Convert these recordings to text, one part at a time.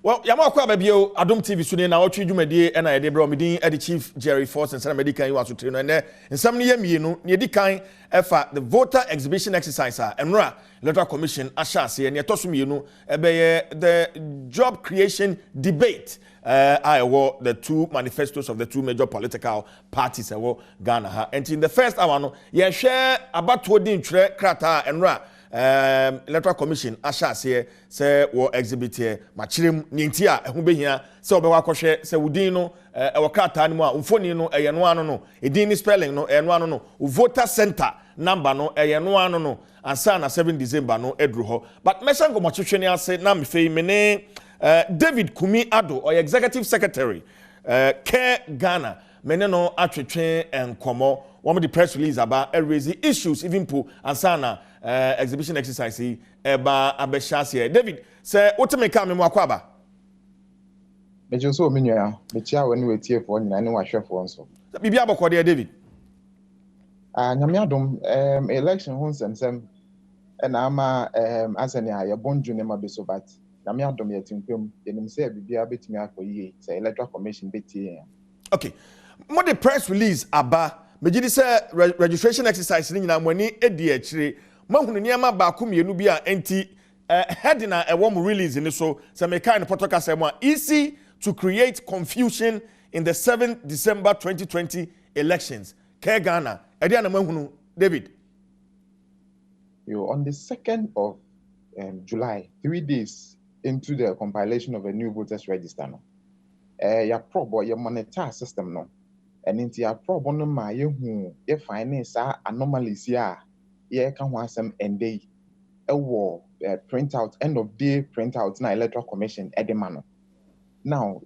Well, Yamako Babio, Adom TV Sunin, now treat you media and I did Bromidin, Eddie Chief Jerry Force and San Medica, you want to train and there. And some near me, near the kind effort, the voter exhibition exercise, and Ra, Electoral Commission, Ashasi, and Yatosum, you know, the job creation debate. I wore the two manifestos of the two major political parties. I wore Ghana. And in the first hour, you share about 20 krata and Ra. Electoral Commission Ashasi say wo exhibit here machirem nintia ehun be hia say obewa kwhwe say wudin no e wakata no a umfoni no eye no ano no edin ni spelling no eye no ano no voter center number no eye no ano no ansa na 7 December no edru ho but mesan go mochhwe ni ase na me fei me ne David Kumi Ado or executive secretary Care Ghana mene no atwetwe enkomo one the press release about raise issues even po ansana exhibition exercise eba abeshase David say otemeka me akwaba me joso menua me chia woni wetie fo nyina ne wahwefo nso bibia bokode David nyame adom election ho nsemsem na ama asene aye bonju ne mabeso bat nyame adom yetinkwem yenim say bibia betimi akoyie say electoral commission betie okay mo the press release aba megidi say registration exercise ni nyina mwani edi akire mahunu niama ba ko mienu bi a enti heading na ewom release ni so say me kind protocol say mo easy to create confusion in the 7th December 2020 elections Care Ghana edi na mahunu David on the 2nd of July 3 days into the compilation of a new voters register no ya probo ya monitor system no and into ya probo no ma ye hu ye finance anomalies ya ye ka ho asem ende ewo printout end of day printout na electoral commission edema now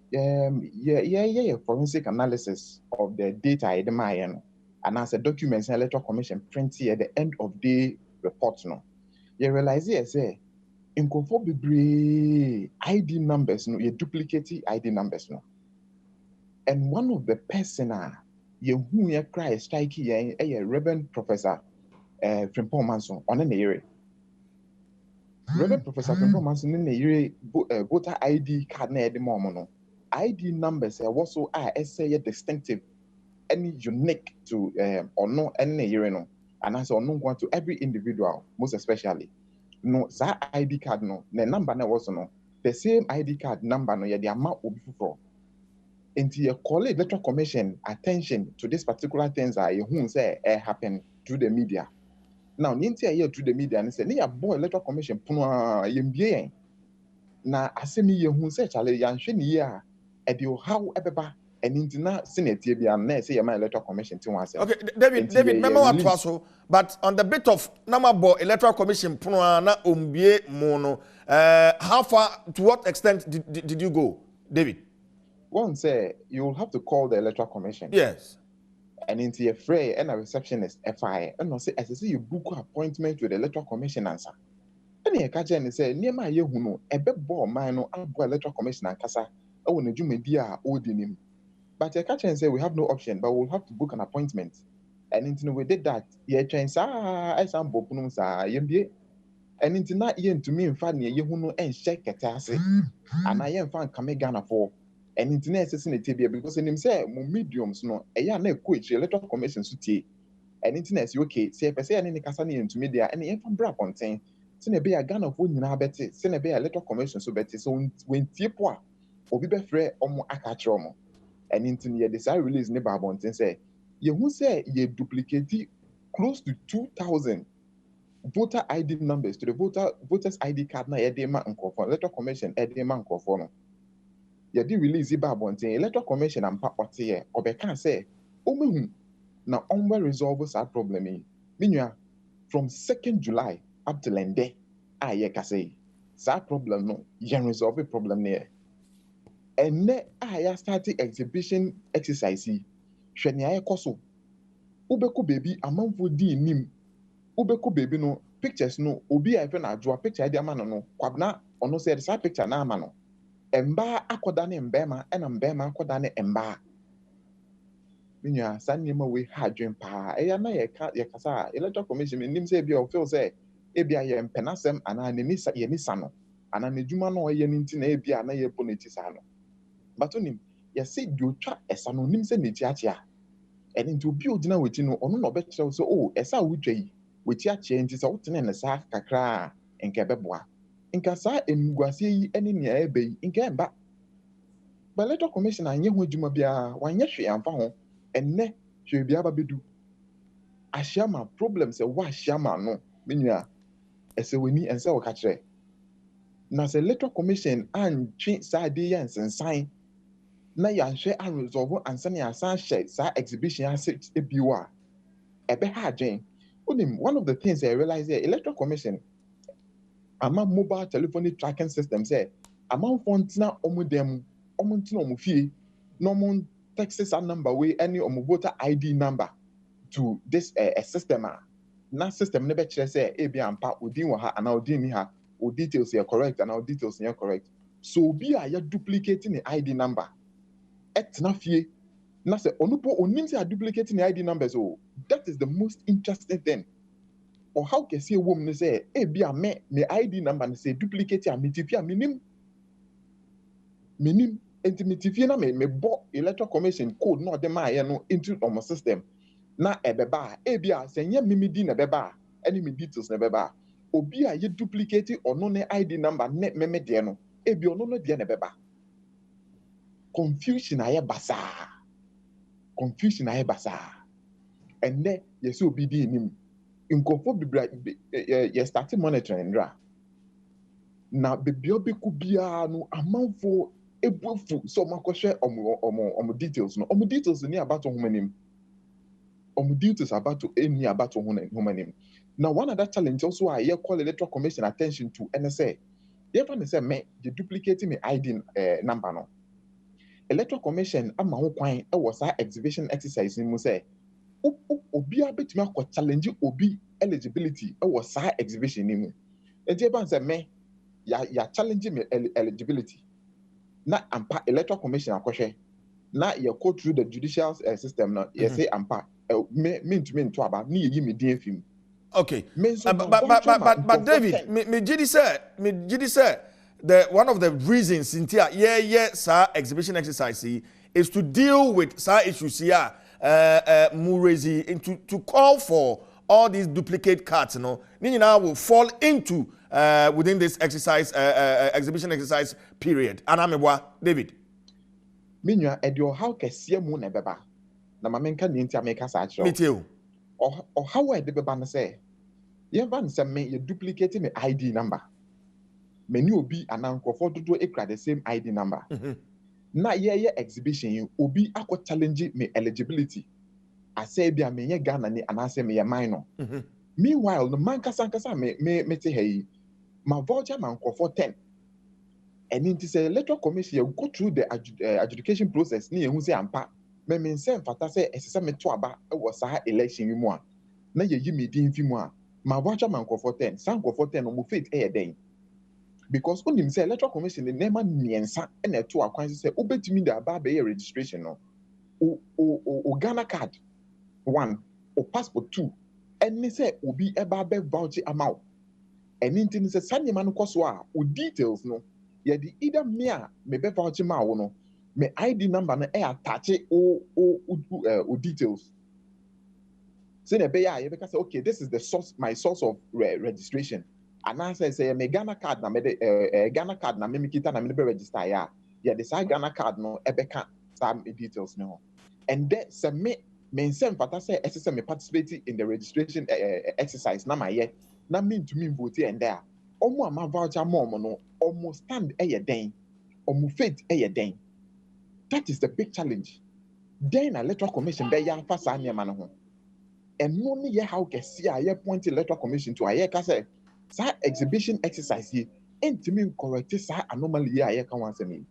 forensic analysis of the data edema ye no and as a documents electoral commission print here the end of day report no you realize here say inkofo bebre ID numbers no ye duplicate ID numbers no and one of the persona ye hu ye cry strike ye Reverend Professor Frimpong Manson on an area. Reverend Professor Frimpong Manson in the area voter ID card na the moment ID numbers also are essay distinctive and unique to or no any area no and as on no to every individual most especially no that ID card no the number na also no the same ID card number no ye the amount obi for into your college electoral commission attention to this particular things are who say happen through the media now ninti here through the media and say near boy electoral commission puno yembie na asemi ye who say chale yanhwe ni ya e de how ebeba and into na senate bia na say your electoral commission tin wan say okay David remember what was so but on the bit of number boy electoral commission puno na ombie mo no how far to what extent did you go David? One say you will have to call the electoral commission. Yes. And into a fray and a receptionist FI. And no say as I see you book an appointment with the electoral commission answer. And you catch and say near my year who know a bit more man no electoral commission and casa. Oh when you media ordinary. But you catch and say we have no option, but we'll have to book an appointment. And into we did that. Yeah, chance I some bopunum yembie. And into not yen to me in fact near you who know and check a and I am found coming Ghana for. And internet assessing table because in him say mediums no na coach electoral commission suti and internet say okay say per say any kasa ni into media and e from bra content say na be a Ghana for nyina beti say na be electoral commission so beti so when tie po a obi be frɛ omo aka kire omo and internet the say release ne ba bonten say ye hu say ye duplicate close to 2000 voter ID numbers to the voters ID card na ye dey ma nkofo electoral commission e dey ma nkofo no ye di release ba bonten electoral commission and papote here obeka say omehu na onwe resolve that problem yi minua from 2nd July up to lende ye ka say that problem no ye resolve the problem there and ne ya start exhibition exercise hwe ne ayekoso ubeko baby amanfo di nim ubeko baby no pictures no obi ayefe na adwoa picture di ama no kwabna ono say that picture na ama no emba akoda ne mbema ena mbema akoda ne emba minua sanima we hadwen pa eya na ye kasa electoral commission nim say bia o feel say e bia ye mpenasem ana ne ni sa no ana ne dwuma no ɔyɛ no nti na ebi a na yɛ politics ano but onim yɛ say di otwa ɛsa no onim sɛ ne ti akyea ɛne nti obi ogyina wɔkyi no ɔno na ɔbɛkyerɛw sɛ oh ɛsa a wotwa yi wɔkyi akyea nti sɛ wotene ne saa kakra a nka ɛbɛboa nka saa enuguaseɛ yi ne nea ɛbɛ yi nka ɛmba but electoral commission anyɛ ho adwuma biara wanyɛ hwee amfa ho ɛnnɛ hwee biara bɛdu ahyia ma problem sɛ wahyia ma no menua ɛsɛ w'ani ɛnsɛ wɔka kyerɛ na sɛ electoral commission antwe saa ade yɛ nsensan na yɛahwɛ aresolve ansa na yɛasan hyɛ saa exhibition ase ebio a ɛbɛha adwen onim one of the things I realize here electoral commission ama mobile telephony tracking system sɛ amanfoɔ ntena ɔmo dɛm ɔmo ntena ɔmo fie na ɔmo text saa number wei ɛne ɔmo voter ID number to this system a na system ne bɛkyerɛ sɛ ebi ampa odin wɔ ha anaa odin ni ha o details yɛ correct anaa o details yɛ correct so obi a yɛ duplicate ne ID number ɛtena fie na sɛ ɔno po onim sɛ a duplicate ne ID numbers so that is the most interesting thing or how kɛseɛ wɔ mu ne sɛ ebi a me ID number ne sɛ duplicate a meti fie a menim enti meti fie na me bɔ electoral commission code na ɔde maa yɛ no into ɔmo system na ɛbɛba a ebi a sɛ nyɛ mimi di na ɛbɛba a ɛne me details na ɛbɛba a obi a yɛ duplicate ɔno ne ID number ne meme deɛ no ebi ɔno no deɛ na ɛbɛba confusion ayɛ basaa ɛnɛ yɛsɛ obi di anim nkɔfo bibra yɛ start monitoring ra na beebi ɔbɛku biara no amanfo ebuafu sɛ ɔmo akɔhwɛ ɔmo details no ɔmo details ni abato ho anim ɔmo details abato eni abato ho anim na one other challenge also a yɛ call electoral commission attention to ɛne sɛ yɛfa ne sɛ me de duplicate me ID number no electoral commission ama ho kwan ɛwɔ saa exhibition exercise ni mu sɛ obiara betumi akɔ challenge obi eligibility ɛwɔ saa exhibition ni mu enti eba sɛ me ya challenge me eligibility na ampa electoral commission akɔhwɛ na yɛ go through the judicial system na yɛ say ampa me ntumi nto aba ne yɛyi me din afim okay but David me gidi say the one of the reasons in here sir exhibition exercise is to deal with sir issues here Murezi to call for all these duplicate cards Nina will fall into within this exercise exhibition exercise period anamebwa David minua edio how kese mu na beba na mamenka ni ntia meka sa akiro meteo how e de beba na say ye van se me ye duplicate me ID number many obi anankofo dodo ekra the same ID number na ye exhibition obi akọ challenge me eligibility asa bia me ye Ghana ni anase me ye minor meanwhile no man kasa me te hayi ma voucher man nkofo 10 and it is a electoral commission you go through the adjudication process ni ehun say ampa me say mfata say esese me to aba e wo sa election yi mu a na ye yi me din fi mu a ma voucher man nkofo 10 san nkofo 10 no mo faith e ye den because onim say electoral commission ne ma niensa e na to akwan say obetumi da aba be registration no o Ghana card 1 o passport 2 and say obi eba be voucher amount and intin say sanyema no koso a o details no ye di either me a me be voucher ma wo no me ID number na e attach o details say na be ya ye be say okay this is the source my source of registration and I say me Ghana card na me Ghana card na me kita na me be register ya ye the say Ghana card no e be ka some details no and that say me send fata say SSM me participate in the registration exercise na my ye na mean to me vote and there omo ama voucher mom no omo stand e ye den omo faith e ye den that is the big challenge then electoral commission be ya fa sa niam no ho and no me ye how kese a ye point electoral commission to aye ka say sa exhibition exercise ye entimi correct sa anomaly a ye ka wan say me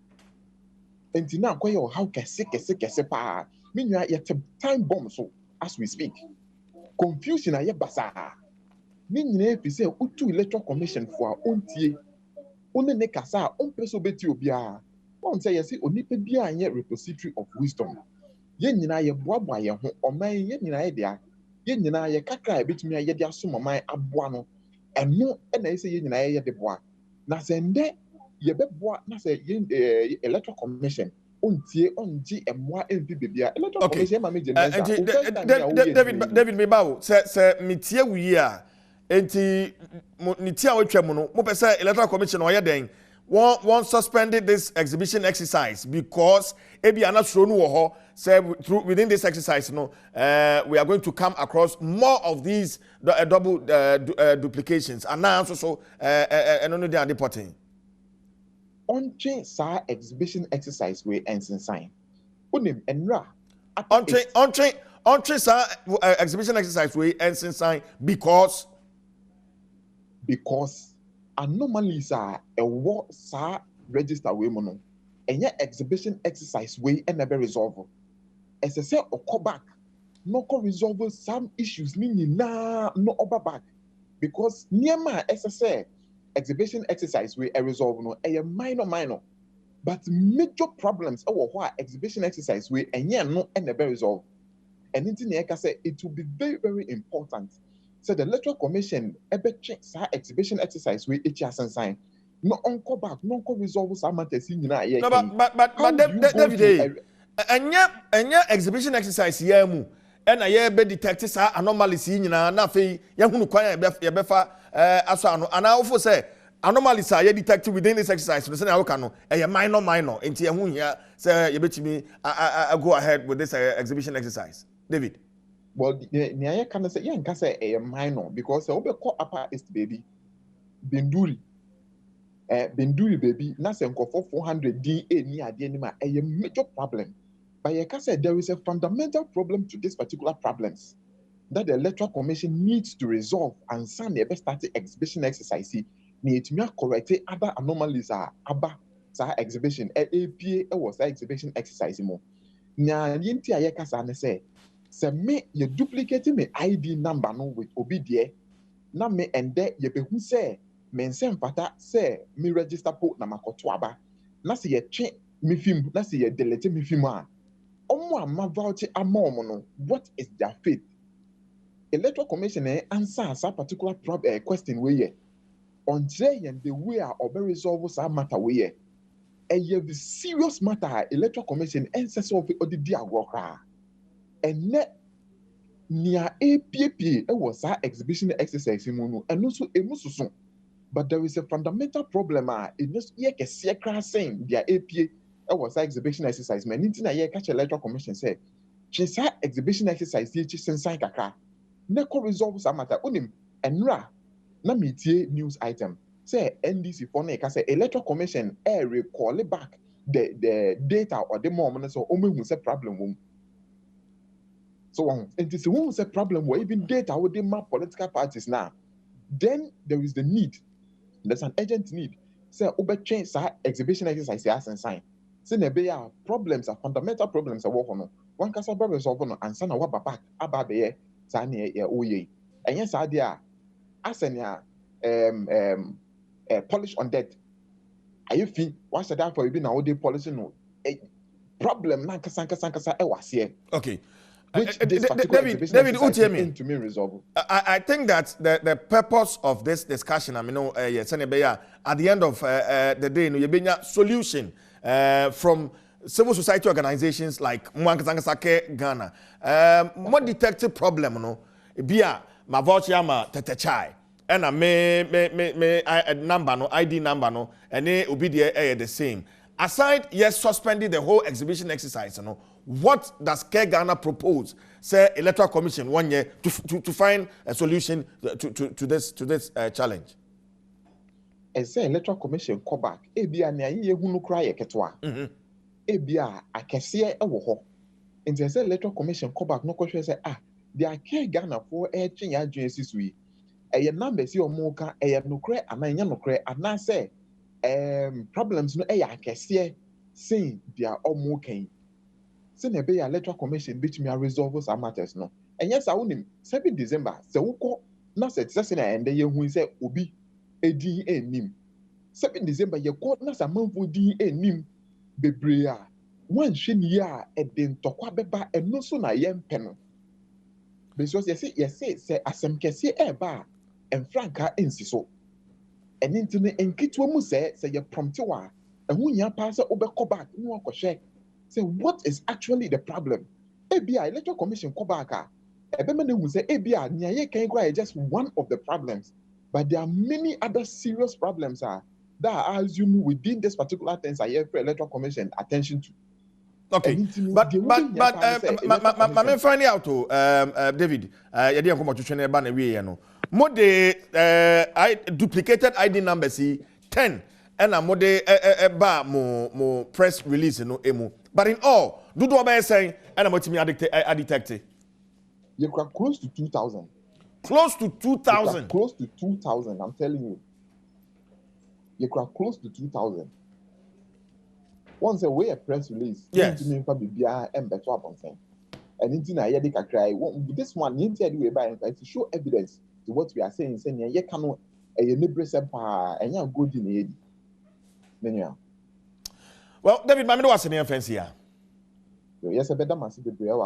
enti na akoye o how kese pa minua ye time bomb so as we speak confusion aye basa ni nyina efi say utu electoral commission for ontie one ne kasa on peso beti obia on say yes onipa bia anye repository of wisdom ye nyina ye boaboa ye ho oman ye nyina ye dia ye nyina ye kakra e betumi ye dia so moman aboa no eno na ye say ye nyina ye de boa Na sende ye beboa na say electoral commission ontie onji emwa envi bebia electoral Okay. commission ma meje mensa Enti o first time ya wo ye David Mebao se mitie wi a enti ni tia wo twam no mo pese electoral commission o ye den one suspended this exhibition exercise because ebi anasro no wo ho say through within this exercise no we are going to come across more of these double duplications and now so eno no dey deporting on-chain sa exhibition exercise we ensign unim enra on-chain sa exhibition exercise we ensign because anomalies are a war sa register we mono enye exhibition exercise we and never resolve as I say or back no co resolve some issues meaning na no over back because niema as I say exhibition exercise we resolve no a minor but major problems what exhibition exercise we enye no and never resolve and in say it will be very very important. So the electoral commission ebe check sa exhibition exercise we sign no uncle back no uncle resolve some matters in na no but David enya exhibition exercise ya mu na ye be detect sa anomalies nyina na fe ye hunu kwan ye be fa aso ano ana ofo say anomalies are ye detect within this exercise so na woka no e minor enti ye hu hia say ye betimi go ahead with this exhibition exercise David. Well, I can say a minor because I will call upper east baby Benduri baby Nasenko for 400 DA near the anima a major problem. But I can say there is a fundamental problem to this particular problems that the electoral commission needs to resolve and some never started exhibition exercise need to correct other anomalies are abba exhibition APA was exhibition exercise more. Nya yinti ayeka say se me ye duplicate me ID number no with obidie na me ende ye behu say me nsem fata say me register po na makoto aba na se ye twe me film na se ye delete me film a omo ama voucher ama no what is their faith electoral commission answer a particular question we ye on yen the way or resolve sa matter we ye a serious matter electoral commission answers of the diagram and net near APP was our exhibition exercise and also a mususun. But there is a fundamental problem in this year saying their APA was our exhibition exercise. Man, in a year catch electoral commission said, she's our exhibition exercise, she's in Sankaka. Neko resolves a matter unim and ra na metie news item. Say NDC for say electoral commission recall back the data or the moment so only say problem. So it is one a problem where even data would map political parties now. Then there is the need. There's an urgent need. Say over change exhibition exercise as and sign. Say there problems are fundamental problems are work on. One can resolve on and sana wa back ababe sani oye. And yes idea asenya polish on that. Are you feel what's that for you now the policy no problem na kasa e was here. Okay. Which David, to me resolve. I think that the purpose of this discussion, at the end of the day, you bring solution from civil society organizations like Mwankazangasake Ghana. More detective problem, Bia, my voucher, ma tetechai, and a me number no ID number no, and they obedient the same. Aside, yes, suspending the whole exhibition exercise, what does Care Ghana propose? Say electoral commission 1 year to find a solution to this challenge. As say electoral commission come back, ebia na ye hunu kra ye ketwa. Ebia akese ewo ho. Nti say electoral commission come back no question say they Care Ghana for twen ya adwensis wi. Eye numbers you omo ka eye no kra ananya no kra ana say problems no eye akese say they are omo kan. Say na be electoral commission which me resolve some matters no. And yes I wonim 7 December say woko na say na ende ye hu say obi edi enim 7 December ye ko na sa manfo di enim bebre a wan hwe ni a eden tokwa beba eno so na ye mpe no because ye say asem kese eba en franka ensi so and into the enkitwa mu say you prompt you and when you pass over go back, no one share. Say what is actually the problem? ABI Electoral Commission go back. Everybody will say ABI is just one of the problems, but there are many other serious problems that are assumed within this particular things I have for Electoral Commission attention to. Okay, but I'm finding out to David. You didn't come to train ban away, you know. More I duplicated ID numbers 10 and a more bar more press release no emu. But in all, do what I saying and I'm what me I detected. You are close to 2,000. Close to 2,000. Close to 2,000. I'm telling you. You are close to 2,000. Once a way a press release, yes. And into na yedi kakrai. This one, you need to show evidence to what we are saying. Saying you cannot a neighbor sempa and you good in the Well, David, Mammy was an offense here. Yes, a better massive prayer.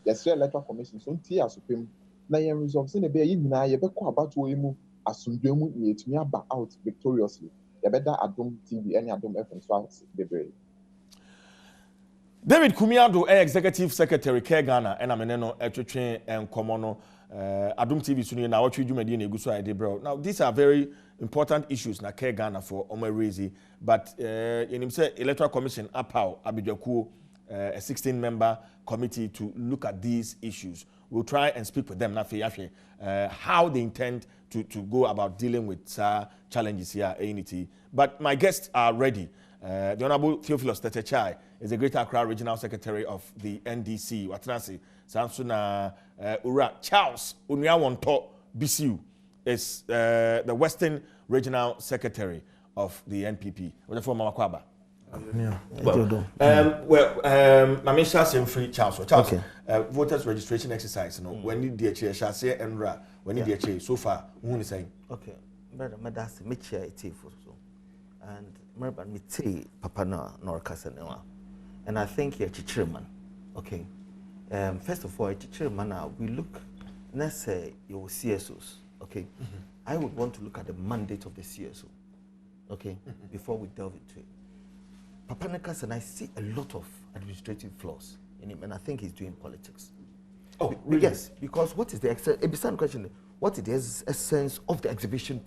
Yes, Electoral Commission. So, Tia Supreme. Now, you resolve in a bay in na you better about to move as soon as you back out victoriously. You better Adom TV any Adom FM France the David Kumiado, Executive Secretary, Care Ghana, and Ameneno, Etchin, and Komono, Adom TV Suni, now what you do, Medina Gusu Idebro. Now, these are very important issues na Care Ghana for Omerezi, but in himself, Electoral Commission, APAO, Abijaku, a 16-member committee to look at these issues. We'll try and speak with them, how they intend to go about dealing with challenges here at ANT. But my guests are ready. The Honorable Theophilus Tetechai is the Greater Accra Regional Secretary of the NDC. Watransi Samsuna Ura Charles Unyawonto BCU is the Western Regional Secretary of the NPP. Mamakwaba. Mamisha Semfree Charles. Charles, voters registration exercise. No, when you DHA, Shase and Ra, when you DHA, so far, who is saying? Okay, Madam Madasi, Mitchia, and remember me say Papa nor Casanewa. And I think you're a chairman. Okay. First of all, a chairman, we look, let's say your CSOs. Okay. I would want to look at the mandate of the CSO. Okay. Before we delve into it. Papa Nekas and I see a lot of administrative flaws in him, and I think he's doing politics. Oh, really? Yes, because what is the question? What is the essence of the exhibition?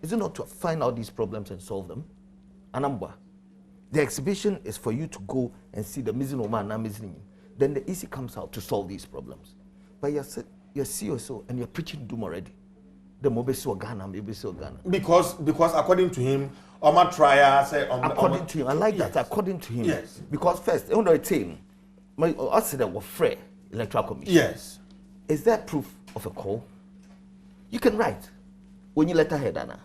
Is it not to find out these problems and solve them? Anambwa. The exhibition is for you to go and see the missing woman and missing him. Then the EC comes out to solve these problems. But you're CSO and you're preaching doom already. The Mobeso Ghana, Ghana. Because according to him, Oma Trier say according to him, I like that. According to him, yes. Because first, on the team, my accident was free Electoral Commission. Yes. Is there proof of a call? You can write when you letterhead, Anna.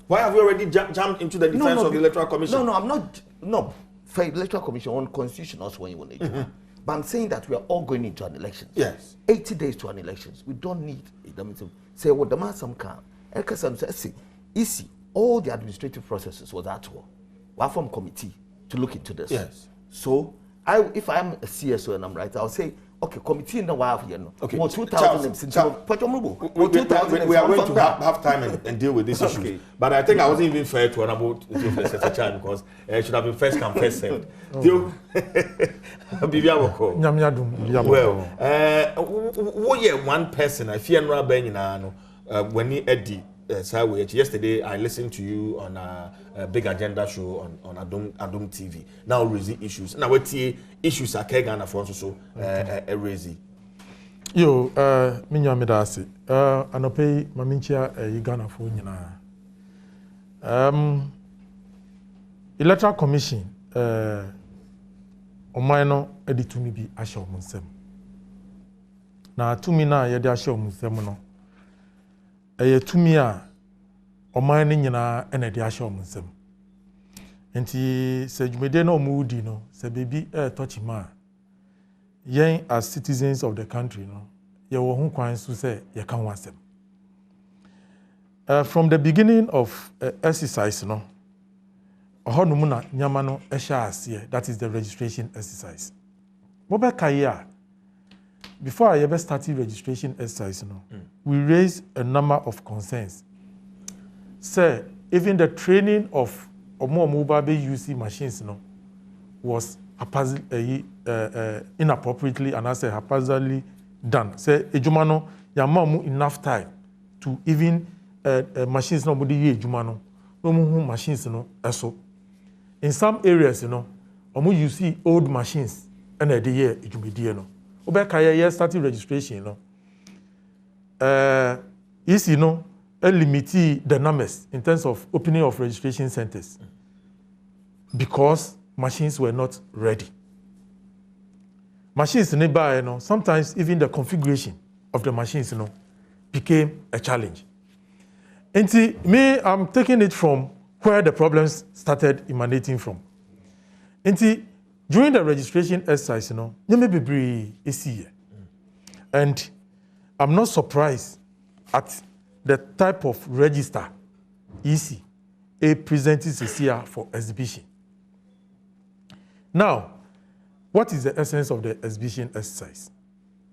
Why have we already jumped into the defense of the Electoral Commission? No, I'm not. No, for Electoral Commission on Constitution also when you want it. But I'm saying that we are all going into an election. Yes. 80 days to an election. We don't need them to say what the man some can. Easy. All the administrative processes was at war. We form committee to look into this. Yes. So if I'm a CSO and I'm right, I'll say, okay, committee in the wild, you know. Okay. More 2000 we are going to have time and deal with this issue. But I think I wasn't even fair to Honorable Tetechai because it should have been first come, first served. Well, one person, I fear no Benina, when he Eddie. Yesterday, I listened to you on a big agenda show on Adom TV. Now, raising issues. Now, what issues are Ghana for also raising? Yo, minya medasi. Anope maminchia Ghana for Electoral Commission. Omaino editumi bi asha omunsem. Na tumi na yede asha omunsem no. Tumi a oman ni nyina ene de ahye omnsem enti se dwumede na omudi no se bebi touch ma yen as citizens of the country no ye wo ho kwan so se ye kan wasem from the beginning of exercise no ohonom na nyama no ehya ase, that is the registration exercise. Bobe kaya before I ever started registration exercise, we raised a number of concerns say even the training of mobile UC machines was inappropriately and I say haphazardly done. Say ejuma no yamamu enough time to even machines no body ejuma no machines no eso. In some areas you see old machines and the year ejumedie no. Obeka year starting registration limit the numbers in terms of opening of registration centers because machines were not ready. Machines nearby, sometimes even the configuration of the machines became a challenge. And see, I'm taking it from where the problems started emanating from. And see, during the registration exercise, you may be here. And I'm not surprised at the type of register EC presented this year for exhibition. Now, what is the essence of the exhibition exercise?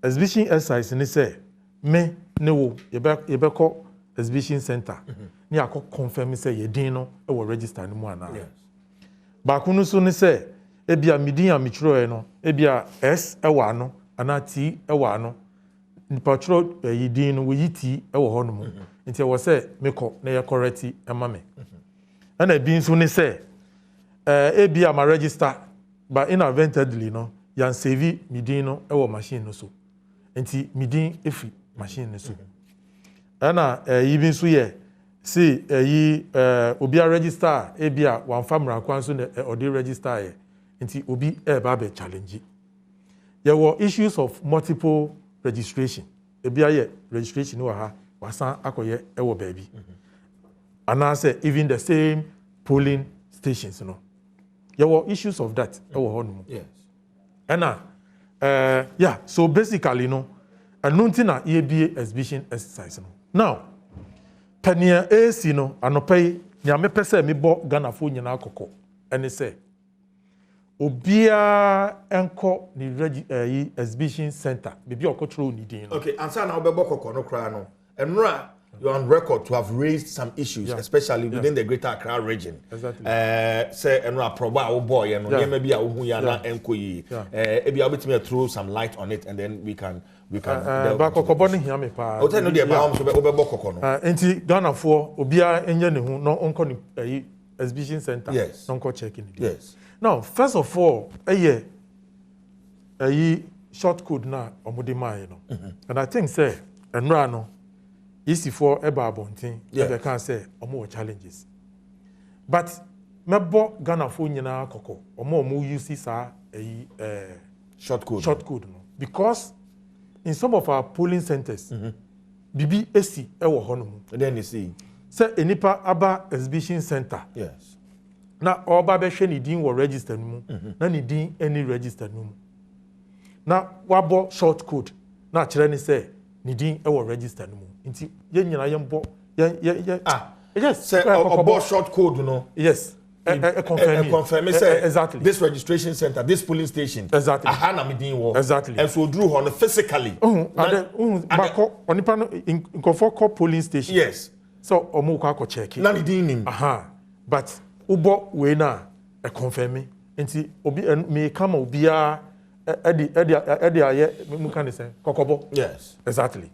Exhibition exercise, and say, me no, you call exhibition center. Ni ako confirm say you didn't know register ni mo ana. But kunu so ne say, ebia midin a mitro no, ebia S ewa ano, ana T ewa ano. Nipa tro yidin no we T ewa ho no mu. Nti wo say me ko na ye correct ema me. Ana bi nso ne say, ebia ma register but inadvertently yan save midin no ewo machine no so. Nti midin efi machine no so. Ana even so ye see obi a register ebia wan famra kwan so odi register ye. Nti obi ba be challenge. There were issues of multiple registration. Ebia ye registration no ha wasan akoye ewo baby. And I say even the same polling stations There were issues of that. Yes. And yeah, so basically, anuntina EBA exhibition exercise. Now, penia AC anopay nyame pese me bo Ghana fo nyina akoko. And say obia enko ni exhibition center. Bibi okotro ni din. Okay, answer na obebo kokko no kra no. Enra you're on record to have raised some issues, especially within the Greater Accra region. Exactly. Say, Enra proba o boy, maybe I will enko yi. Maybe I'll be to throw some light on it, and then we can. Back okoboni here me pa. O tell no dey ba so obebo kokko no. Enti Ghana for obia enye ne hu no onko ni exhibition center. Yes. Onko checking it. Yes. Now, first of all, short code na omode mai no. And I think say Enra no easy for eba abontin they can say omo challenges, but mebo Ghana fo nyina akoko omo use sa short code no because in some of our polling centers bibi esi ewo ho no mu then you see say enipa aba exhibition center yes na oba be hwe ni din wo register no mu na ni din any register no mu na wabo short code na kire ni say ni din ewo register no mu nti ye nyina ye mbo yes say obo short code yes confirm say exactly this registration center, this polling station exactly ahana me din wo exactly and so drew on physically bako onipa no nkofo call polling station yes so omo kwa check na ni din nim but ubo we na confirm nti obi me kama obia edi aye mu kan say kokobo yes exactly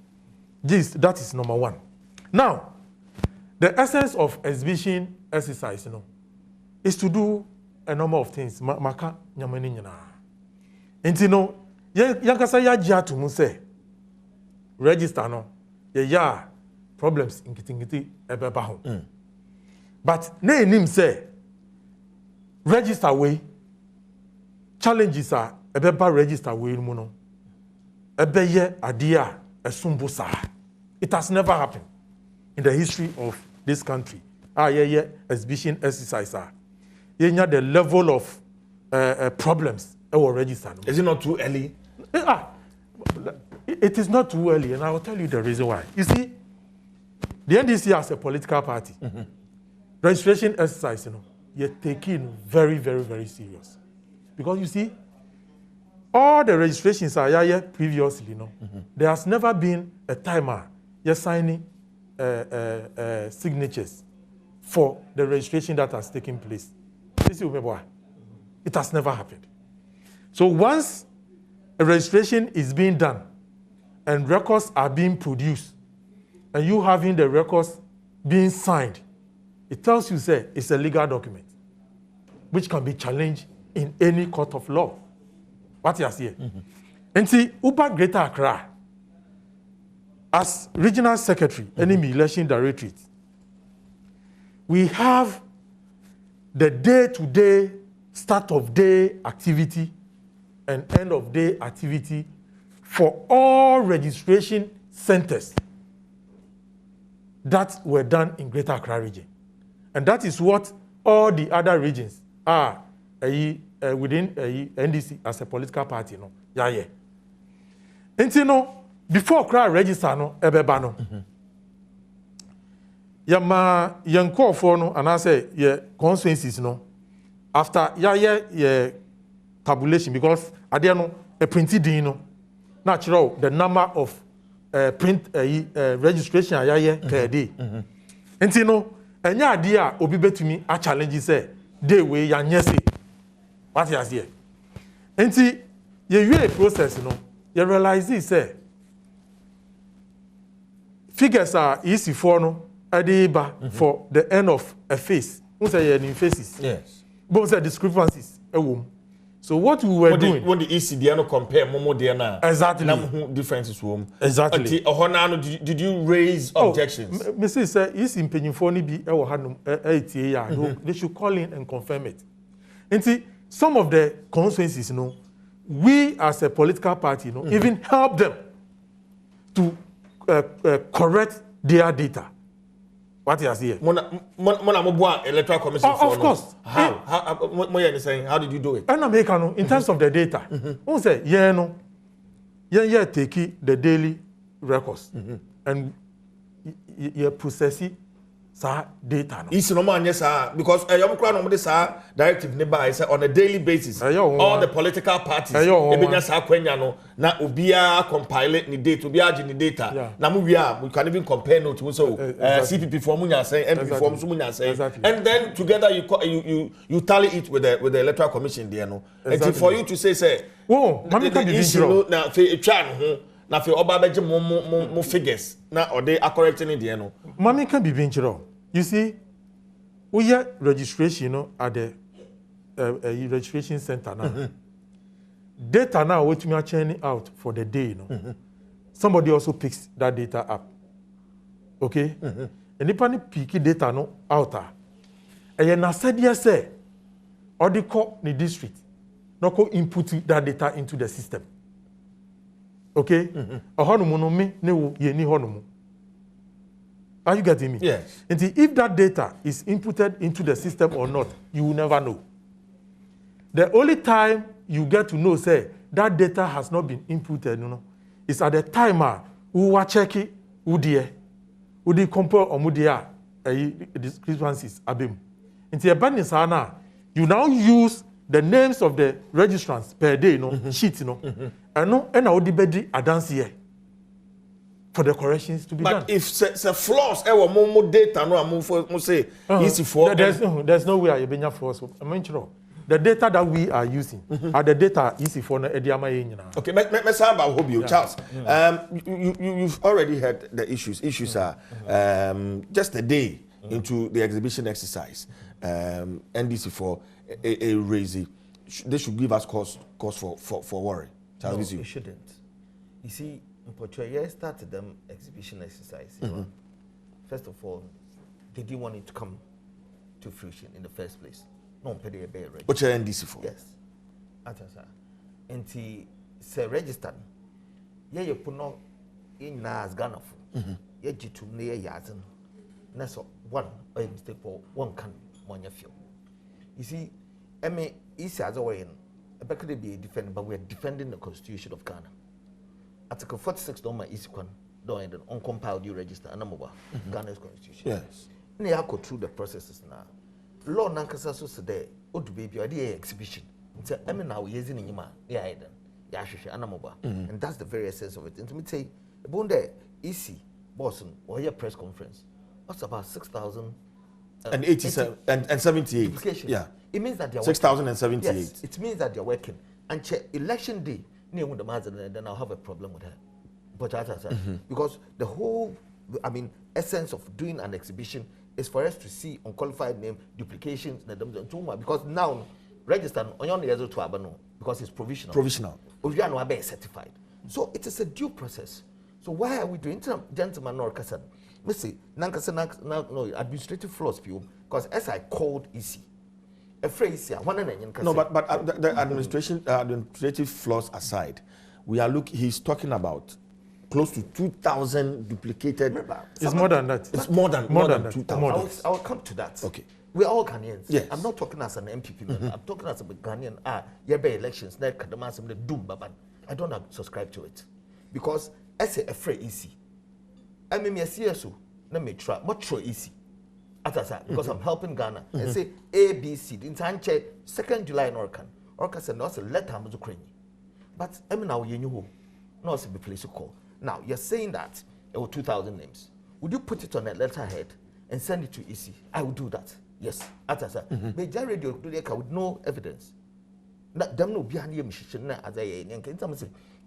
that is number one. Now the essence of exhibition exercise is to do a number of things maka nyamani nyina nti yakasa ya gia to mu say register ya problems ngiti ebeba ho but na enim say register way challenges are ebeba register way mu no ebeye ade a esumbo sa. It has never happened in the history of this country. Exhibition exercise the level of problems will register. Is it not too early? It is not too early, and I will tell you the reason why. You see, the NDC as a political party, registration exercise, you're taking very, very, very serious. Because you see, all the registrations are here previously, there has never been a timer you're signing signatures for the registration that has taken place. This is why it has never happened. So once a registration is being done and records are being produced, and you having the records being signed, it tells you, say, it's a legal document, which can be challenged in any court of law. What you see? And see, Uber Greater Accra, as regional secretary, enemy election directorate, we have the day-to-day, start-of-day activity and end-of-day activity for all registration centers that were done in Greater Accra region. And that is what all the other regions are within NDC as a political party. No? Yeah. And you know, before Accra register, no, ebeba no. Yama yanko for no, and I say, yeah, constituencies, no. After yeah, tabulation, because I don't know, a printed no, natural, the number of print registration per day. And you know, and yeah, idea obi betumi a challenge say day way ya nyese. What you say? And see, you process, you know, you realize this say figures are easy for no adiba for the end of a phase. We say any phases. Yes. But say discrepancies. So what we were doing when the ECD no compare momo there now. Exactly. Differences wom. Exactly. Did you raise objections? Mr. Say is in penifoni bi e wo hanum they should call in and confirm it. And see, some of the constituencies, you know, we as a political party, you know, even help them to correct their data. What is here? Electoral Commission. Of course. How did you do it? In terms of the data, we say, yeah, take the daily records and you process it. Data. It's no man, yes, sir. Because directive nearby on a daily basis. All the political parties, na ubia compile it ni data, ubia ni data. Na we can even compare notes. So CPP form munya say, MP form munya say, and then together you tally it with the Electoral Commission there, no. And for you to say, oh, na fe na fe oba beje mo figures na or they are correcting it there, no. Mommy can be venture. You see, we have registration, you know, at the registration center now. Data now, which we are churning out for the day, you know. Somebody also picks that data up. Okay? And if any picky data no out, and then I said yes, say, or the call the district, no co input that data into the system. Okay? A honomo me ne ye ni honomo. Are you getting me? Yes. And if that data is inputted into the system or not, you will never know. The only time you get to know, say, that data has not been inputted, you know, is at the time who are checking who dear, who they compare or who they are discrepancies. And you now use the names of the registrants per day, you know, sheet, you know, and I would be dance here. For the corrections to be done. But if the flaws, more data, no, say easy for. There's no way I be flaws. I mean, the data that we are using are the data easy for the Ediama. Okay, let's say about Hobio, Charles. You've already heard the issues. Issues are just a day into the exhibition exercise. NDC for a raising. They should give us cause for worry. Charles, no, it shouldn't. You see. Portray started them exhibition exercise. First of all, they didn't want it to come to fruition in the first place. No, pay the bear register. What's your NDC for? Yes. And say registered. Yeah, you put no in as Ghana for. Yeah, you to near Yazan. That's one a mistake for one can one your feel. You see, I mean, easy as a way in. I bet could be defended, but we're defending the Constitution of Ghana. Article 46 don't my easy one don't uncompiled you register and Ghana's constitution. Yes. And you go through the processes now. Law nankasa so today, old baby idea exhibition. It's a now using in yama, yeah, anamoba. And that's the very essence of it. And to me say, about the easy Boston or your press conference, what's about 6,000 and 87 and 78. Duplication. Yeah. It means that they're 6,078. Yes, it means that they're working. And election day, then I'll have a problem with her. But because the whole, essence of doing an exhibition is for us to see unqualified name duplications, because now register on your to because it's provisional. Provisional. We are not certified. So it is a due process. So why are we doing gentleman or Kasan? Missy, no administrative flaws, because as I called EC, a phrase here, one and no, but the administrative flaws aside, he's talking about close to 2,000 duplicated. It's more than that. It's more than 2,000. I will come to that. Okay. We're all Ghanaians. Yes. I'm not talking as an MPP member. I'm talking as a Ghanaian. Yeah, by elections, but I don't subscribe to it. Because as a free easy. I mean, CSO, let me try. What try easy? Because I'm helping Ghana. And say ABC, in time, 2nd July in Orkan. Orkan said, no, let him to Ukraine. But I mean, now you know, no, it's a place to call. Now, you're saying that there were 2,000 names. Would you put it on a letterhead and send it to EC? I would do that. Yes. Major radio with no evidence. Them no behind the mission as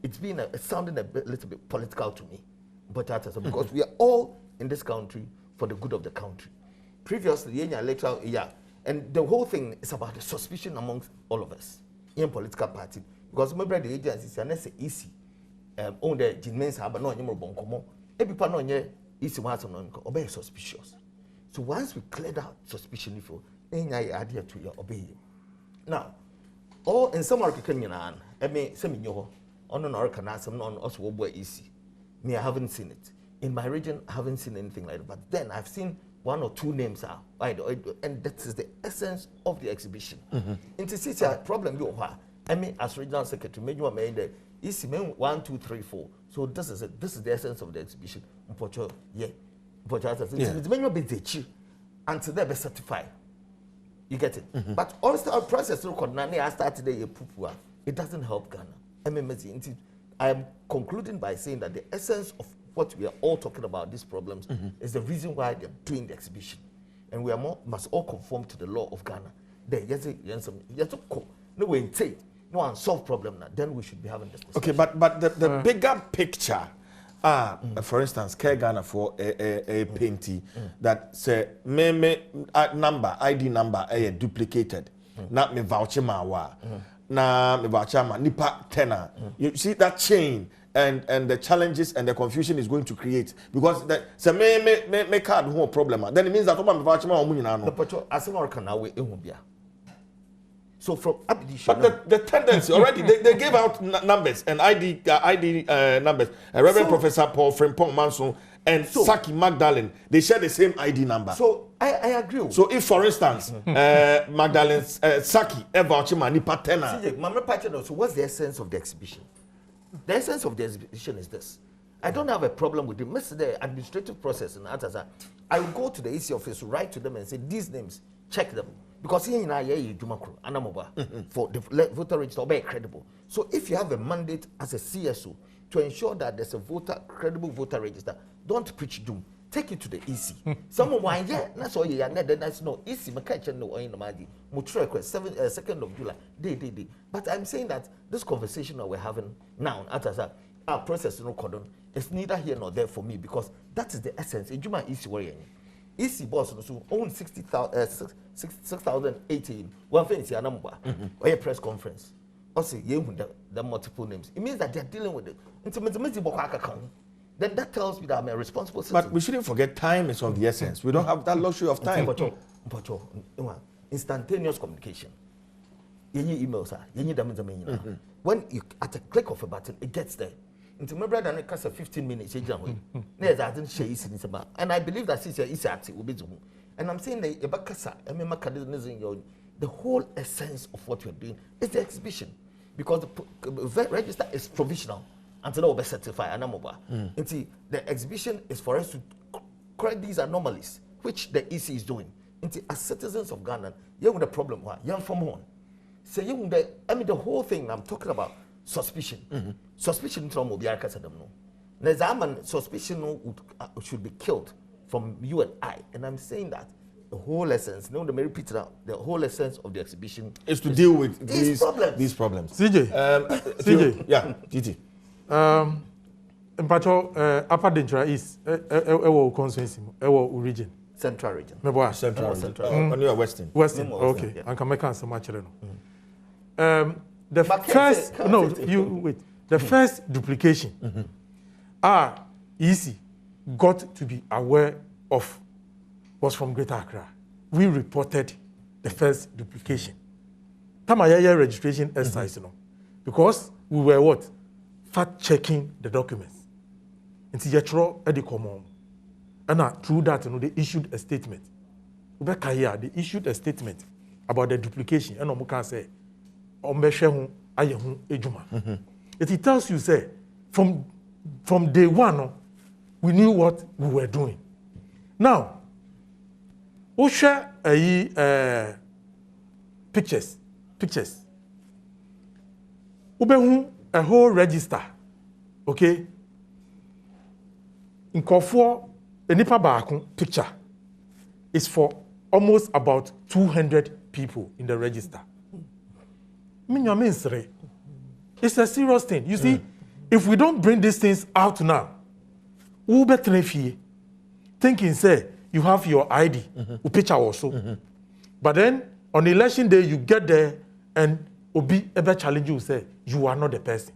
it's been sounding a little bit political to me. But because we are all in this country for the good of the country. Previously, electoral and the whole thing is about the suspicion amongst all of us in political party. Because remember the agencies are not easy. On the Jinmens have no more bonkomo. Every people know easy ones obey suspicious. So once we cleared out suspicion, if you adhere to your obey. Now, all in some African Union, I mean, some in your on an Orcan, some on us will be easy. Me, I haven't seen it. In my region, I haven't seen anything like that. But then I've seen 1 or 2 names are, and that is the essence of the exhibition. In the problem, I mean, as regional secretary, maybe you made the easy 1, 2, 3, 4. So this is it. This is the essence of the exhibition. Yeah. It's many more busy until they be certified. You get it? But also our process I started the pupua. It doesn't help Ghana. I am concluding by saying that the essence of what we are all talking about, these problems, is the reason why they're doing the exhibition. And we must all conform to the law of Ghana. No unsolved problem now, then we should be having this discussion. Okay, but the bigger picture, for instance, Care Ghana for a painty that say number ID number duplicated, not me voucher mawa, na me voucher ma nipa tenor. You see that chain and the challenges and the confusion is going to create because the say me card who problem. Then it means that me voucher ma omu nyina no. But as an organ now we ehubia. So from but the tendency already they gave out numbers and ID numbers. Reverend Professor Paul Frimpong Manson and Saki Magdalene, they share the same ID number. So I agree. So if for instance Magdalene Saki voucher nipa tenor. So what's the essence of the exhibition? The essence of the exhibition is this. I don't have a problem with the administrative process and answer. I will go to the EC office, write to them and say these names, check them. Because here in for the voter register, be credible. So if you have a mandate as a CSO to ensure that there's a credible voter register, don't preach doom. Take it to the EC. Someone why that's all you that's no EC McCatcher no in the Madi. Mutra 2nd of July. Day. But I'm saying that this conversation that we're having now, our process no cordon, is neither here nor there for me because that is the essence. Ejuma EC worrying. EC boss also own 6,018. One thing is number or a press conference. Also, the multiple names. It means that they're dealing with it. Then that tells me that I'm a responsible citizen. But we shouldn't forget time is of the essence. We don't have that luxury of time. Instantaneous communication. You need emails, you need them. When you at a click of a button, it gets there. Into my brother and it costs 15 minutes. And I believe that since is active will be and I'm saying that the whole essence of what we're doing is the exhibition because the register is provisional until all be certified. The exhibition is for us to correct these anomalies which the EC is doing. As citizens of Ghana, you have the problem. Young from home. So the whole thing I'm talking about. Suspicion. Suspicion from suspicion should be killed from you and I. And I'm saying that the whole essence. No, the repeat now. The whole essence of the exhibition is to deal with these problems. These problems. CJ. CJ. Yeah, TT. Mpacho Upper Dentra East. Ewo constituency. Ewo region. Central region. Central region. On your Western. Western. Okay. And can make answer much the first the first duplication easy got to be aware of was from Greater Accra. We reported the first duplication. Tamayaya registration exercise, because we were what? Fact checking the documents. Into Yetro Edicomo. And through that, they issued a statement. They issued a statement about the duplication. And Omuka say, it tells you, say, from day one, we knew what we were doing. Now, we share pictures. We a whole register, okay? In Kofor, a nipa baakun picture is for almost about 200 people in the register. It's a serious thing. You see, if we don't bring these things out now, we'll be thinking, say, you have your ID, picture also. But then, on election day, you get there and Obi ever challenge you, say, you are not the person.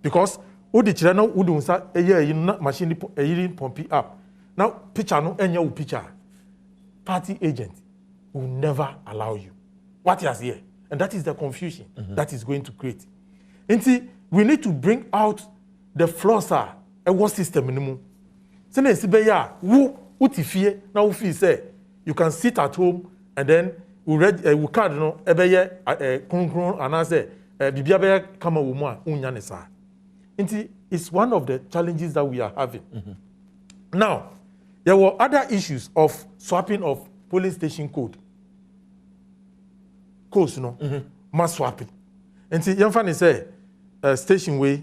Because, Odi Chirano, Udunsa, a year machine, a year pumping up. Now, picture no, any picture. Party agent will never allow you. What is here? And that is the confusion that is going to create. And see, we need to bring out the flaws a what system minimum. So na sibeya wo utifie na wo fi say you can sit at home and then we read we card no ebeye kronkron anase bibia be kama wo mu a unya ne sa. Nti it's one of the challenges that we are having. Now, there were other issues of swapping of polling station code. Codes, mass swapping. And see, young fan say station way,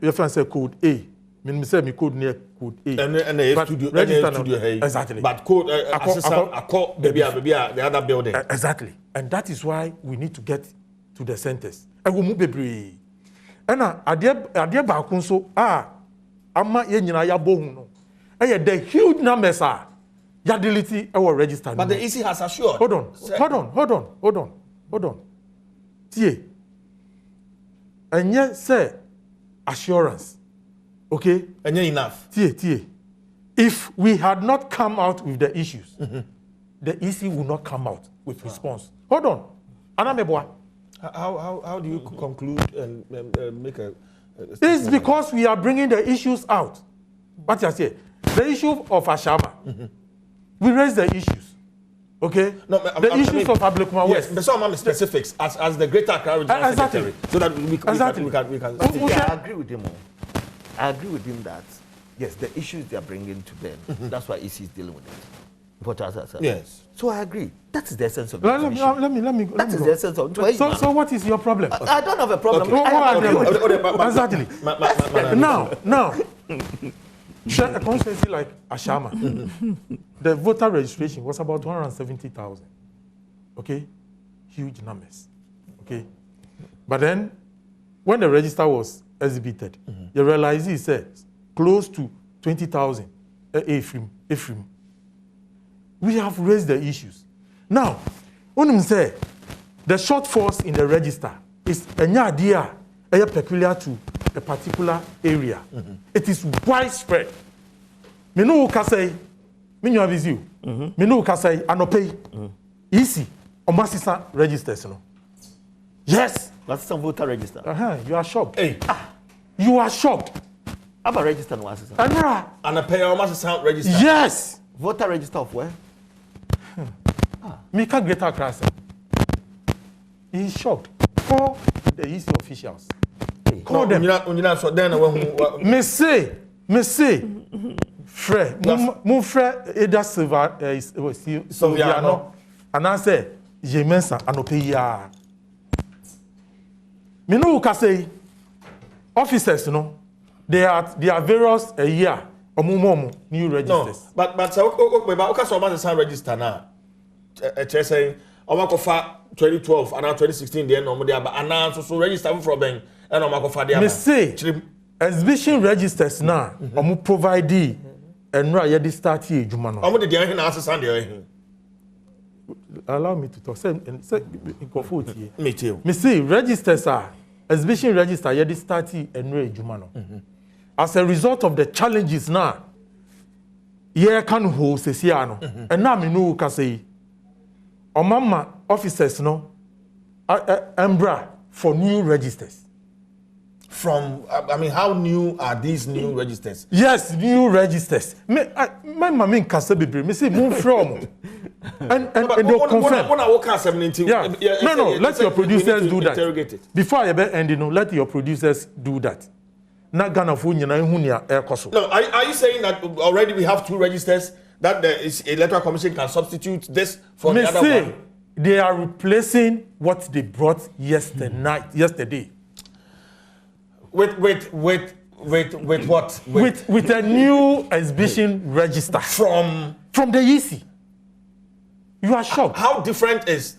your fan say code A. Me say me code near code A. And the studio, exactly. But code I call baby the other building. Exactly. And that is why we need to get to the centers. I will move baby. And adia ba kun so ama ye nyina ya bohu no. The huge numbers are yadility our register. But the EC has assured. Hold on. Tie. And yet say assurance. Okay? And yet enough. Tie. If we had not come out with the issues, the EC will not come out with response. Hold on. Anameboa. How do you conclude and make a it's because we are bringing the issues out. What you say? The issue of Ashama. We raise the issues. Okay? No, the issues of Ablekuma West. Yes, but some specifics as the Greater Accra Regional Secretary. So that we can I agree with him. I agree with him that yes, the issues they are bringing to them, that's why EC is dealing with it. Yes. So I agree. That is the essence of the let me That is the essence of it. So what is your problem? I don't have a problem. Okay. Exactly. Now, a constituency like Ashama, the voter registration was about 170,000. Okay? Huge numbers. Okay? But then, when the register was exhibited, you realize it said close to 20,000 Ephraim. We have raised the issues. Now, when say the shortfalls in the register is an idea peculiar to a particular area. It is widespread. Me no ka say me nyu avizu. Me no ka say anopay. Easy. Omasisa registers no. Yes. That's some voter register. You are shocked. Hey. You are shocked. Have a register no assistant. Anopay Omasisa register. Yes. Voter register of where? Me can't get across. He is shocked. Call the EC officials. Call them. Me say, frère, mon frère Eda Silva Silviano, and I say, j'ai mis ça à nos pays. Me no can say, officers, no, they are various a year. New registers. No, but so okay, so much register now. saying Omakofa 2012 and 2016 the no dey aba and so register for ben and Omakofa dey aba. Me say exhibition registers now omo provide enra ye dey start here adwuma no. Omo dey hin na asesa dey Allow me to talk. Say in me too. Me see registers are exhibition register ye dey start here enra adwuma no. As a result of the challenges now ye can hold sesia no. And now me know ka say Omama officers no embra for new registers. From I mean, how new are these new registers? Yes, new registers. My mama in Kasa Bibi, me say move from. And they'll confirm. When I walk out 17, yeah. No, let your producers do that. It. Before I end, let your producers do that. Not Ghana for you, No, are you saying that already we have 2 registers that the Electoral Commission can substitute this for the other one? They are replacing what they brought yesterday. With what? With a new exhibition register from the EC. You are shocked. How different is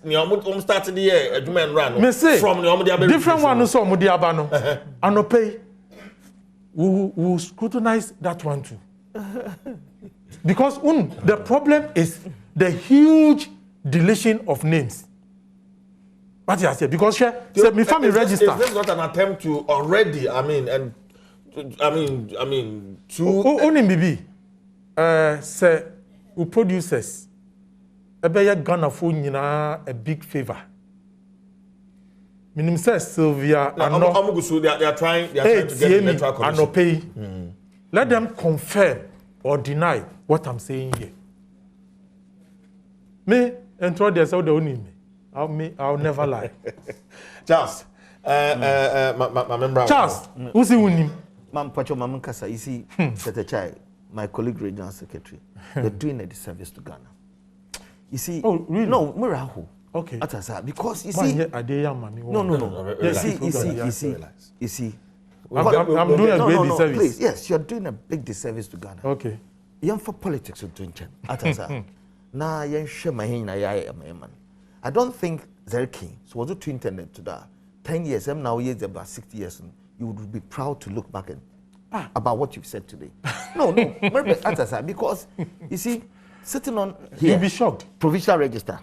starting the year from the different one so Mudiabano and pay. We will scrutinize that one too. Because the problem is the huge deletion of names. What I say? Because me family register. Is this not an attempt to already? To only maybe say who producers ebe Ghana for a big favor. Minim says Sylvia they are trying to get the Electoral Commission. Let them confirm or deny what I'm saying here. Me and try they say they only me. I'll never lie. Charles, my member. Charles, who's the one? Mam Pacho Mam Kasa, you see, my colleague regional secretary, they're doing a disservice to Ghana. You see, oh really? No, Murahu. Okay. Because you see, no. You see. I'm doing a great disservice. Please, yes, you're doing a big disservice to Ghana. Okay. Young for politics you're doing. Now, young Shemahin, I don't think they're keen. So, was it to internet to that? 10 years, I'm now years about 60 years, you would be proud to look back about what you've said today. No, because you see, sitting on here, you'll be shocked. Provincial register.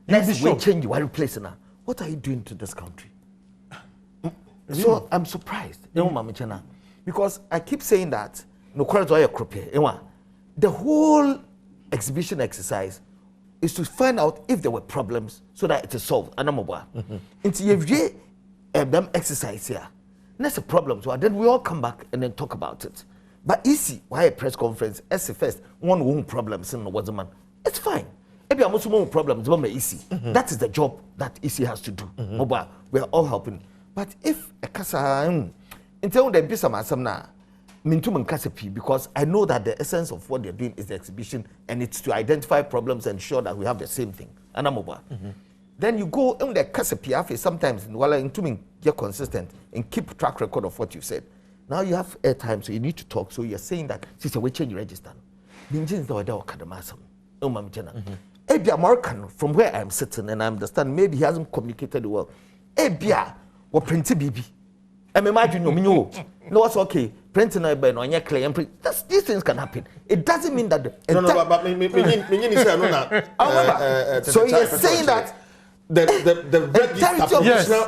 Next week change you are replacing her. What are you doing to this country? Really? So I'm surprised. Because I keep saying that the whole exhibition exercise is to find out if there were problems so that it is solved. Into them exercise here. That's a problem. So then we all come back and then talk about it. But easy, why a press conference? As first, one won't problems in the man. It's fine. Maybe I'm also more problems, but easy. That is the job that EC has to do. We are all helping. But if a casa until they be some because I know that the essence of what they're doing is the exhibition and it's to identify problems and ensure that we have the same thing. Then you go in the casa sometimes while get consistent and keep track record of what you said. Now you have airtime, so you need to talk. So you're saying that sister, we change register. Ebia American, from where I'm sitting, and I understand maybe he hasn't communicated well. Ebia, what print BB? I'm imagining you no, it's okay. Printing a ben on your claim. These things can happen. It doesn't mean that. So you're saying that the register,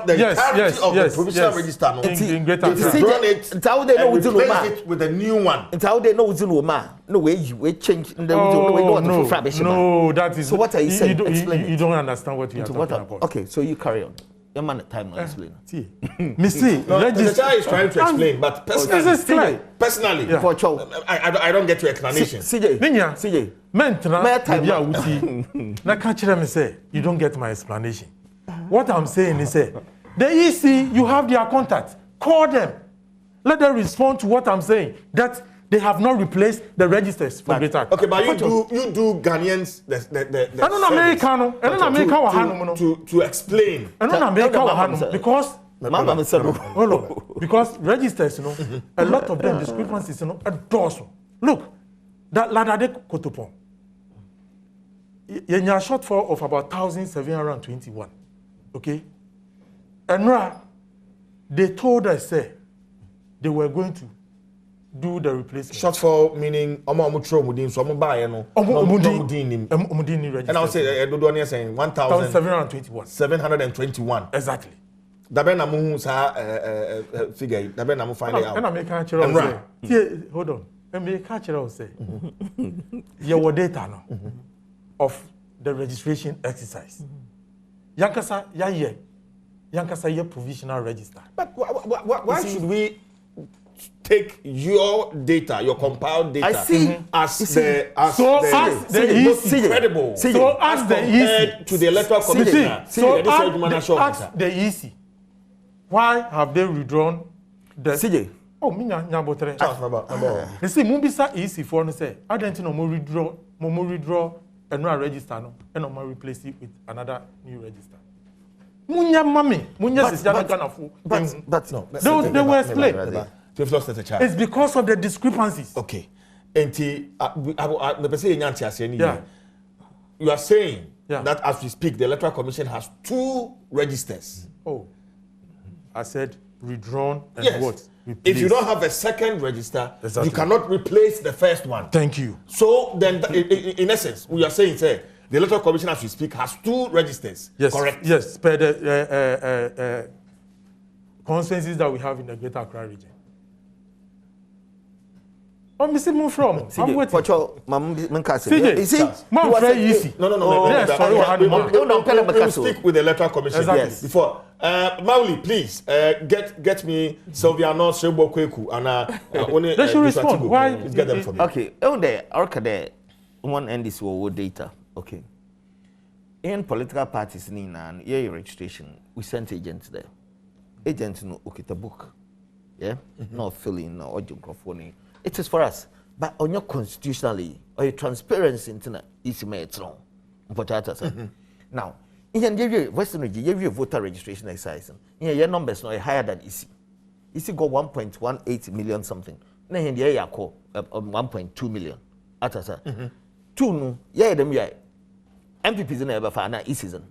the provincial register, in Greater it's how they know replace it with a new one. It's how they know it's no way you change. No, that is. So what are you saying? You don't understand what you are talking about. Okay, so you carry on. Your man at time to explain. The child is trying to explain, but personally, I don't get your explanation. CJ, now catch them and say you don't get my explanation. What I'm saying is, the EC, you have their contact. Call them. Let them respond to what I'm saying. That they have not replaced the registers for Greater. Okay, but you do Ghanaians to explain. Because because registers, a lot of them discrepancies, a dozen. Look, that Ladade Kotopon. you have a shortfall of about 1,721. Okay? And they told us say they were going to do the replacement. Shortfall meaning omutro mudin so omubaye no omudin register. And I will say dodo ne saying 1,721. 721. Exactly. Dabe na mu sa figure dabe na mu find it out. And I make a say hold on. And make a say your data no of the registration exercise. Yankasa ye provisional register. But why should we take your data, your compiled data, as the most credible? So as the EC to the electoral commissioner. So ask the EC. Why have they withdrawn the CJ? Oh, minya nyabotre. You see, Mumbisa EC for no say. I don't know more withdraw and no register no, and no more replace it with another new register. Munya mami, munya is but no. They were explained. It's because of the discrepancies. Okay. You are saying that as we speak, the Electoral Commission has 2 registers. Oh, I said withdrawn and what? Replaced. If you don't have a second register, you cannot replace the first one. Thank you. So then, in essence, we are saying, say, the Electoral Commission as we speak has 2 registers. Yes. Correct. Yes. Per the consensus that we have in the Greater Accra region. I'm missing from. I'm waiting. CJ, you see, man, very easy. No. Yes, sorry, we'll stick with the Electoral Commission. Exactly. Yes. Before, Mauli, please get me Sylvia North Shebo Kweku and they should respond. Why? Get them for me. Okay. On the one end is our data. Okay. In political parties, and your registration, we sent agents there. Agents no okay the book. Yeah? No filling, no audio microphone. It is for us. But on your constitutionally or your transparency internet is made wrong. Now, in the Western region, you have voter registration exercise. Your numbers are higher than EC. EC go 1.18 million something. Now in the area call 1.2 million. Atasa. 2 no, them MPPs in ever for an e-season.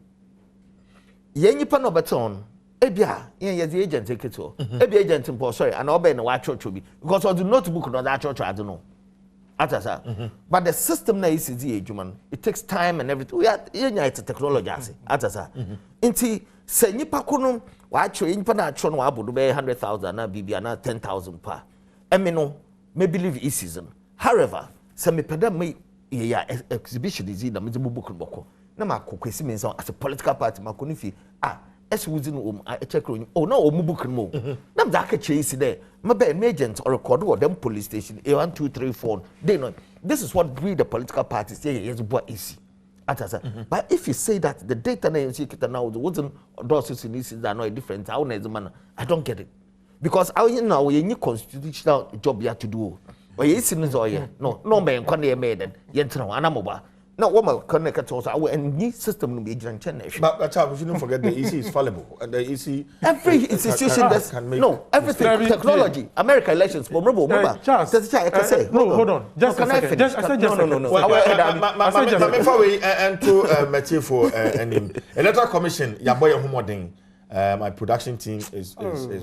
Yen yipa no beton. Ebia, the agent take it to. Ebia agent in sorry, and I'll be in a white church be because of the notebook not that church, I don't know. Atasa. But the system na is human. It takes time and everything. We are it's a technology. Atasa. Inti say nipa kunum watch you nipa na tron wa bodo be 100,000 na bibia na 10,000 pa. Emino may believe e season. However, say me peda me exhibition is in the middle book boko. Na ma kokwesi me so as a political party ma konifi as within I check oh no book mo. Nam da ka chase there. My agent or record or them police station A1 2 3 4. They know this is what we the political parties say is what is atasa. But if you say that the data na you kita now wasn't those in this are not different, I don't get it. Because I know we need constitutional job you have to do. Or you see no man can made it yentra anamoba. Now, what connect us our and system will be generation. But we shouldn't forget the EC is fallible. And the EC every institution can make everything technology. American elections, remember. Charles, no, hold on. Just can I finish? No. Before we enter Matthew for Electoral Commission, Yaboya Humoding. My production team is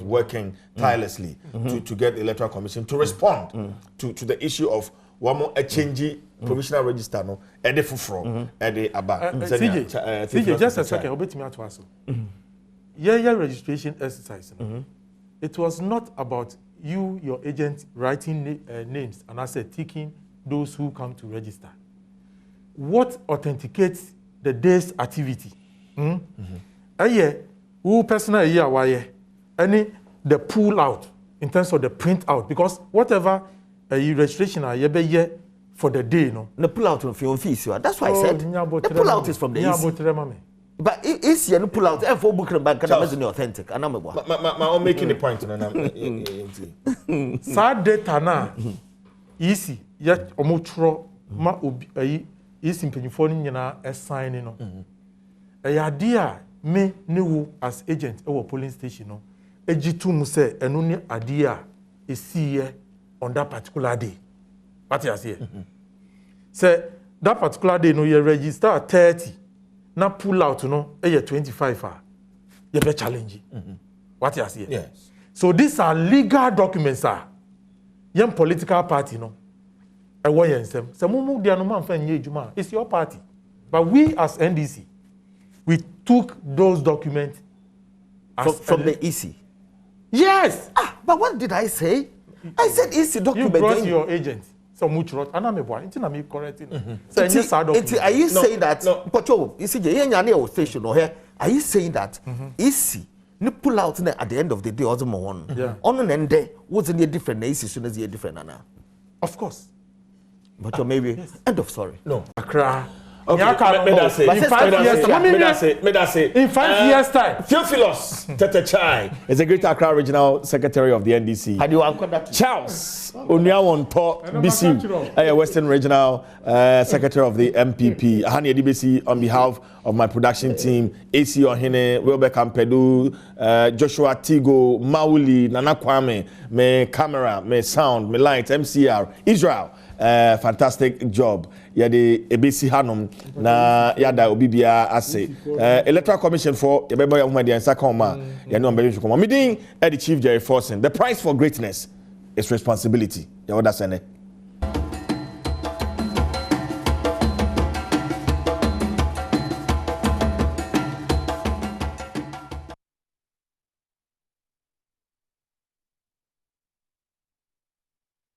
working tirelessly to get the Electoral Commission to respond to the issue of one more a change provisional register no edifo from aba CJ just a second obet me to ask registration exercise it was not about your agent writing names and I said ticking those who come to register. What authenticates the day's activity who personal why any the pull out in terms of the print out because whatever registration for the day, no. The pull out of your fees, that's why I said the pull out is from the EC. But it's you pull out and for booking back wasn't authentic. And I'm making the point. Sad data na easy yet omotro ma obi easy mpanyifo ni nyina assign no. Idea me ne as agent e polling station no. Ejitu mu say eno ni idea esi on that particular day. What you say? Say that particular day no you register at 30 now pull out no 25 you be challenging what you see Yes. so these are legal documents young political party no I want you say mumu dia no man fa nye ejuma it's your party but we as NDC we took those documents from the EC. Yes. But what did I say? I said EC document. You brought your agent. So much rot. And I'm a correcting. So are you saying that? No. You see, you station or here. Are you saying that EC you pull out at the end of the day also more on an end day wasn't a different EC soon as a different Anna? Of course. But you're maybe end of story. No. Accra. Okay, in 5 years' time. Theophilus Tetechai is a Greater Accra Regional Secretary of the NDC. How do you anchor that? Charles Onyawon Po BC, Western Regional Secretary of the MPP. Hani Edibesi on behalf of my production team, AC Ohene, Wilber Kampedu, Joshua Tigo, Mauli, Nana Kwame, me camera, me sound, me light, MCR, Israel. Fantastic job. Yade ebesi hanum na yada obibia ase. Electoral Commission for yebeba ya humadi ansa koma ya no mbele chukoma. Midin the Chief Jerry Forson. The price for greatness is responsibility. Ya oda sene.